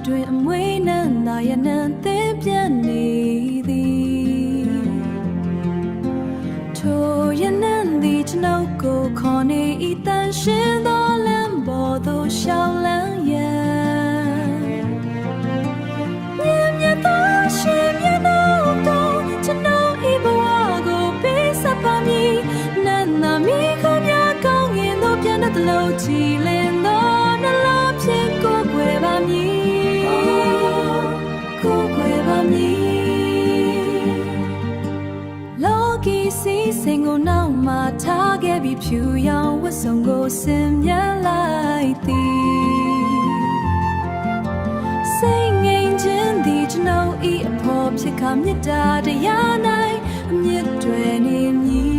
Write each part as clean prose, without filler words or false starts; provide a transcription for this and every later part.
တွင်အမွေးနှံသာရနံသင်ပြတ်နေသည်ထိုရနံသည်ကျွန်ုပ်ကိုခေါ်နေဤတန်ရှင်သောလမ်းပေါ်သို့ရှောင်လန်းရန်မြင်မြတ်သောရှင်မြတ်တော်ကိုကျွန်ုပ်ဤဘဝကိုပေးဆက်ပါမည်နတ်နာမီခမကောင်းငင်သို့ပြန်တဲ့လို့ကြည်လင်သောနှလုံးဖြင့်ကိုယ်ွယ်ပါမည်ကိုယ်ွယ်ပါမည်လောကီစီစဉ်ကိုနောက်မှထားခဲ့ပြီးဖြူရောင်ဝတ်စုံကိုဆင်မြန်းလိုက်သည်စိတ်ငြိမ်ခြင်းသည်ကျွန်ုပ်ဤအဖို့ဖြစ်ခမေတ္တာတရား၌အမြင့်တွေနေမည်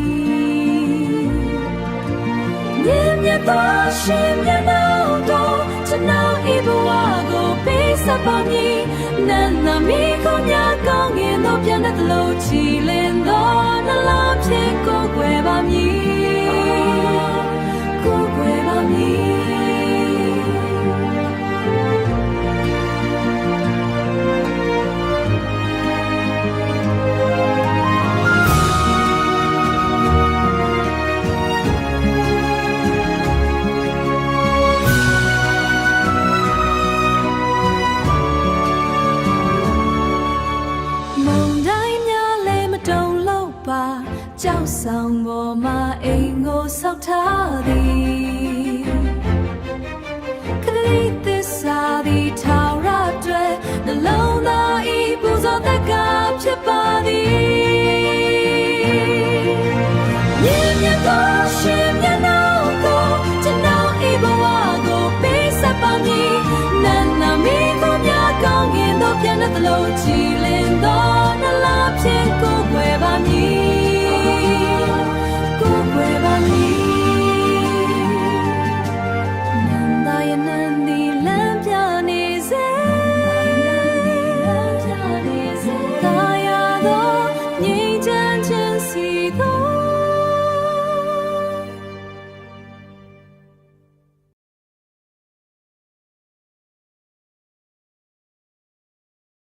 မြင်မြတ်သောရှင်မြတ်တော်ကိုကျွန်ုပ်ဤဘဝကိုပေးဆက်ပါမည်နတ်နာမီကိုမြတ်ကောင်းငင်သို့ပြန်တဲ့လို့ချီလင်းသောနှလုံးဖြင့်ကိုယ်ွယ်ပါမည်ကိုယ်ွယ်ပါမည်ကြောက်ဆောင်ပေါ်မှာအိမ်ကိုဆောက်ထားသည်ခရီးသစ္စာသည်ထာဝရအတွက်နှလုံးသားဤပူဇော်တက်ကဖြစ်ပါသည်